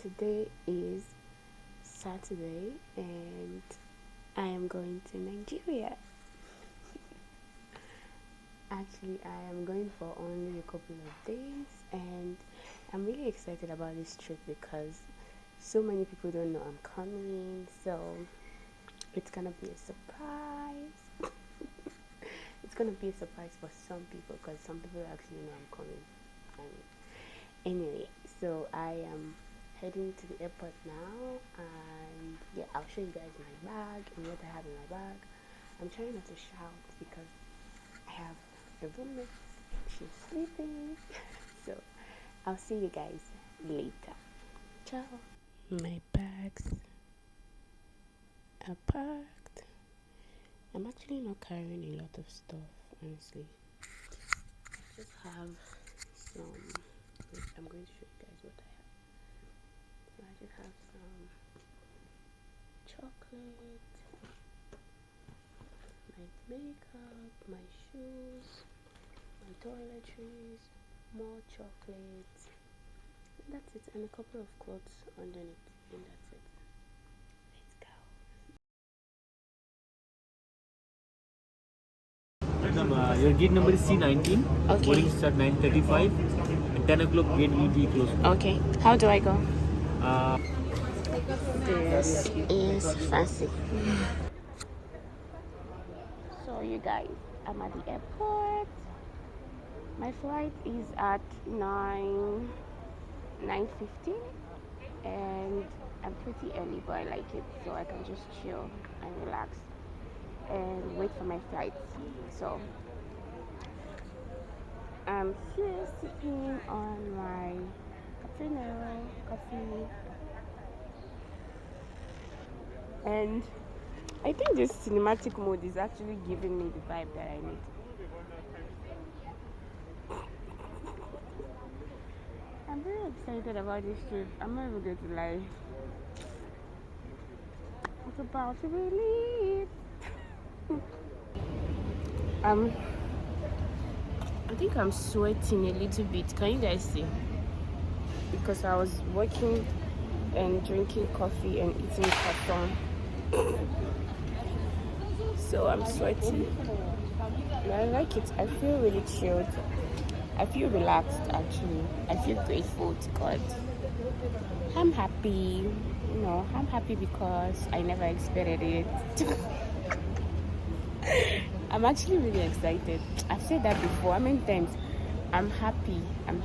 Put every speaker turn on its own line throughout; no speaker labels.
Today is Saturday and I am going to Nigeria. Actually, I am going for only a couple of days and I'm really excited about this trip because so many people don't know I'm coming, so it's gonna be a surprise. It's gonna be a surprise for some people because some people actually know I'm coming. Anyway, so I am heading to the airport now, and yeah, I'll show you guys my bag and what I have in my bag. I'm trying not to shout because I have a roommate, she's sleeping. So I'll see you guys later. Ciao. My bags are packed. I'm actually not carrying a lot of stuff, honestly. I just have some. I'm going to show you guys what I have. So I just have some chocolate, my makeup, my shoes, my toiletries, more chocolate. And that's it, and a couple of clothes underneath, and that's it. Let's go.
Madam, your gate number is C19.
Okay.
Boarding start 9:35. At 10 o'clock, gate will be closed.
Okay, how do I go?
Uh,
This is fancy. So you guys, I'm at the airport. My flight is at 9:50, and I'm pretty early, but I like it, so I can just chill and relax and wait for my flight. So I'm here sipping on my coffee, and I think this cinematic mode is actually giving me the vibe that I need. I'm very excited about this trip. I'm not even going to lie. It's about to release. I think I'm sweating a little bit. Can you guys see? Because I was working and drinking coffee and eating croissant. So I'm sweaty. And I like it. I feel really chilled. I feel relaxed actually. I feel grateful to God. I'm happy. I'm happy because I never expected it. I'm actually really excited. I've said that before. How many times? I'm happy. I'm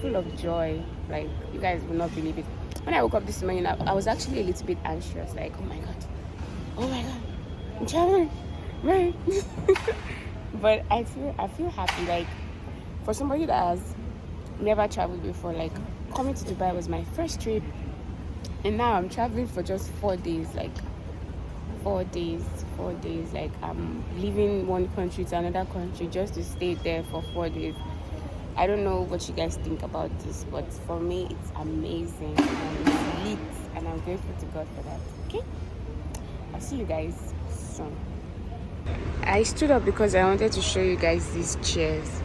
full of joy. Like, you guys will not believe it. When I woke up this morning, I was actually a little bit anxious. Like, oh my god, I'm traveling, right? But I feel happy. Like, for somebody that has never traveled before, like, coming to Dubai was my first trip, and now I'm traveling for just 4 days. Like, 4 days. Like, I'm leaving one country to another country just to stay there for 4 days. I don't know what you guys think about this, but for me, it's amazing and it's lit, and I'm grateful to God for that. Okay, I'll see you guys soon. I stood up because I wanted to show you guys these chairs.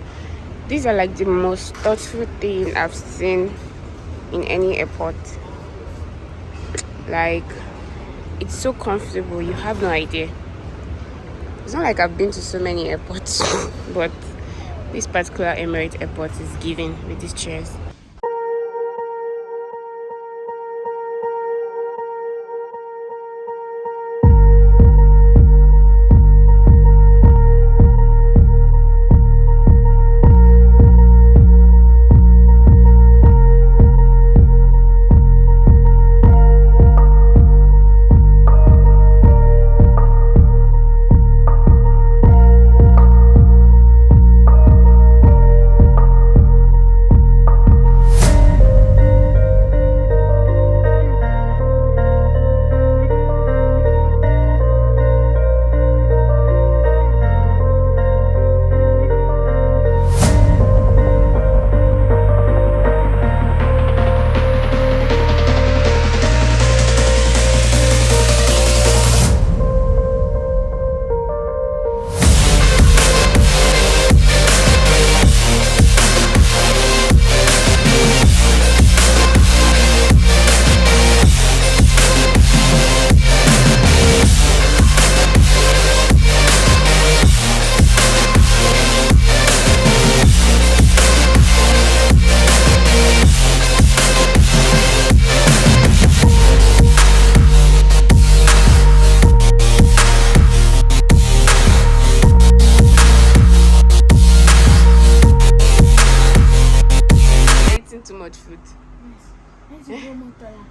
These are like the most thoughtful thing I've seen in any airport. Like, it's so comfortable, you have no idea. It's not like I've been to so many airports, but this particular Emirates airport is giving with these chairs.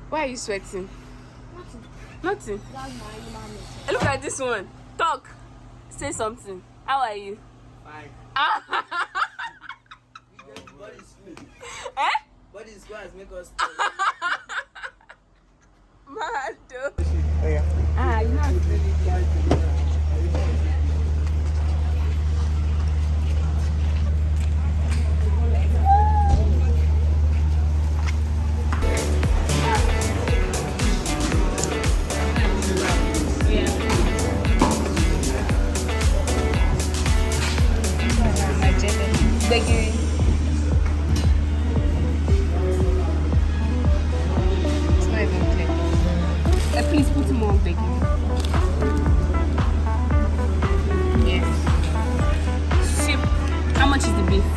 Why are you sweating? Nothing.
That's my animal nature.
Look at this one. Talk. Say something. How are you?
Fine.
Body sweet.
Eh?
Body squares make us.
Mad.
Oh yeah.
You know. Begging. It's not even clear. Please put more begging. Yes. Soup. How much is the beef?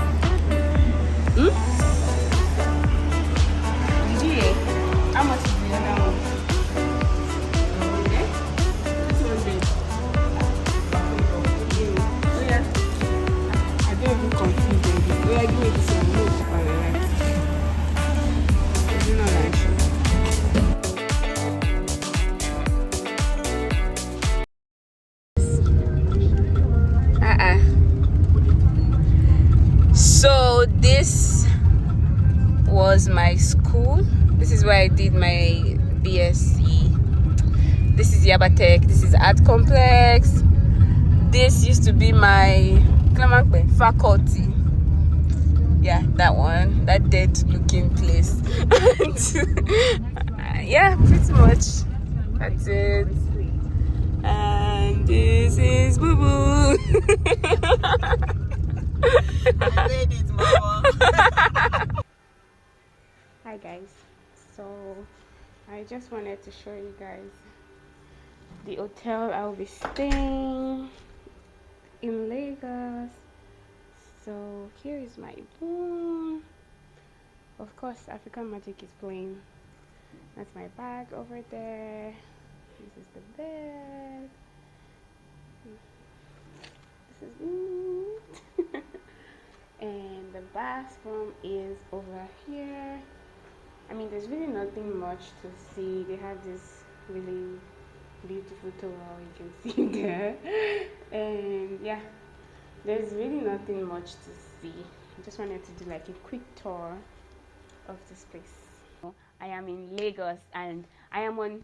Did you hear? How much is the other one? Okay. 200. Oh yeah. I don't even confuse them. We are doing this one. No, right? It's not like So this was my school. This is where I did my BSc. This is Yabatech. This is Art Complex. This used to be my faculty. Yeah, that one. That dead looking place. Yeah, pretty much. That's it. And this is Boo Boo.
I made it, mama.
Hi guys, so I just wanted to show you guys the hotel I'll be staying in Lagos. So here is my room. Of course, African Magic is playing. That's my bag over there. This is the bed. This is me. And the bathroom is over here. I mean, there's really nothing much to see. They have this really beautiful towel you can see there. And yeah, there's really nothing much to see. I just wanted to do like a quick tour of this place. I am in Lagos and I am on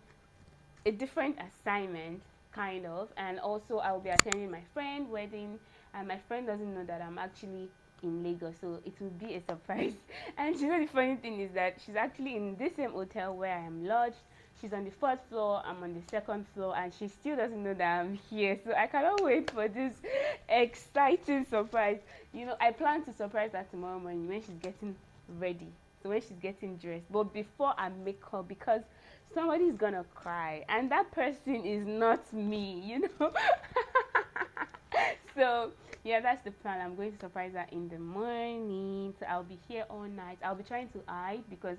a different assignment, kind of, and also I will be attending my friend's wedding, and my friend doesn't know that I'm actually in Lagos, so it will be a surprise. And you know, the funny thing is that she's actually in this same hotel where I am lodged. She's on the 4th floor, I'm on the 2nd floor, and she still doesn't know that I'm here. So I cannot wait for this exciting surprise. You know, I plan to surprise her tomorrow morning when she's getting ready, so when she's getting dressed, but before I make her, because somebody's gonna cry, and that person is not me, you know. So yeah, that's the plan. I'm going to surprise her in the morning, so I'll be here all night. I'll be trying to hide because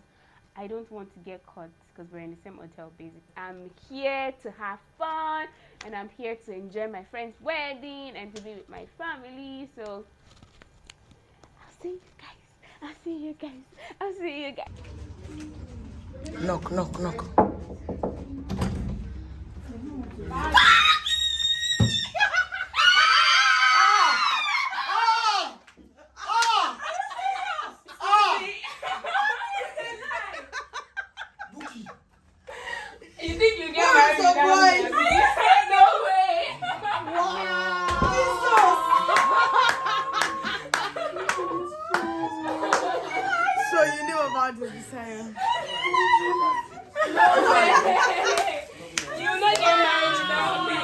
I don't want to get caught, because we're in the same hotel basically. I'm here to have fun, and I'm here to enjoy my friend's wedding and to be with my family. So I'll see you guys. I'll see you guys. I'll see you guys.
Knock, knock, knock.
You think you get married without me? No way!
So you knew about this time.
No way! You will not get married without me.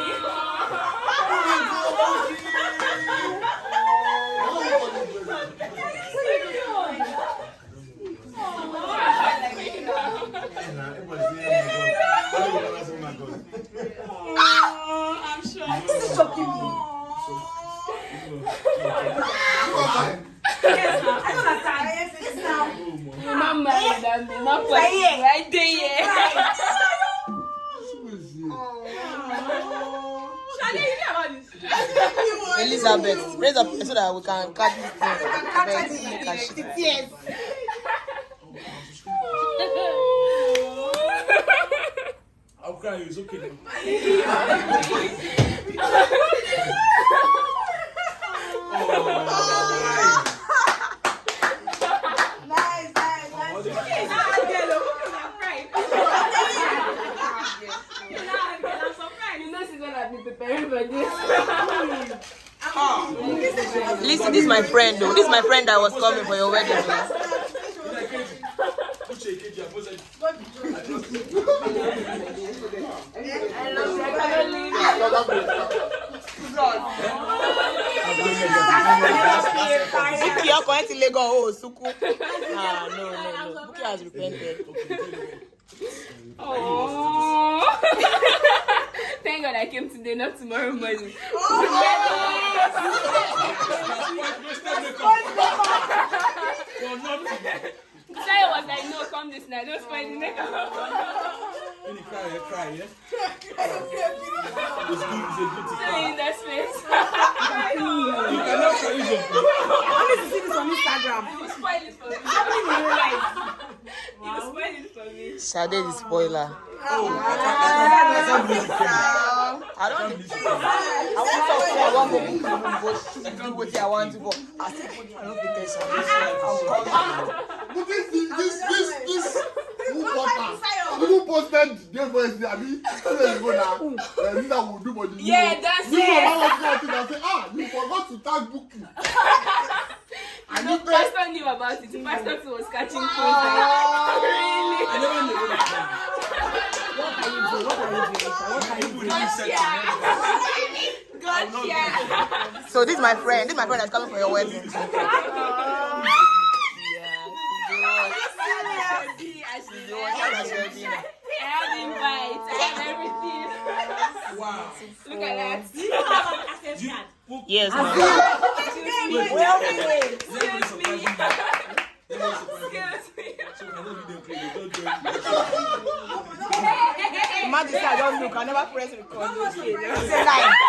I'm shocked.
This is shocking me. Yes, now. I don't understand. Yes, now.
You're not married than me. Not possible. Right there, yeah.
Elizabeth, raise up so that we can catch this thing.
Yes.
cry. It's okay now.
Nice.
You know she's gonna be preparing for this.
Listen, this is my friend though. This is my friend that was coming for your wedding. Buki, you're going to Lagos. Oh, Suku. No. Buki has repented.
Oh. Thank God I came today, not tomorrow morning. Saya was like, no, come this night, don't spoil the makeup.
When you cry, yeah? It's good to
Say in that space.
You cannot cry easily.
I need to see this on Instagram.
You spoil it for me. You spoil it for me.
Sade the spoiler.
I can't believe you came.
I don't think I want to say I want to book you, but do what I want to go. I still put you on the test.
But this who posted the voice there? I mean, Nina will do what you
Yeah, that's
you
it.
know, I was say, you forgot to tag Bookie.
No, pastor knew about it. The pastor too was catching cold. Really?
I never knew what
Gotcha.
So this is my friend. This is my friend that's coming for your wedding.
I have invites. I have everything.
Wow.
Look at that.
Yes, ma'am.
Excuse me.
Imagine I don't look. I never press record. Say live.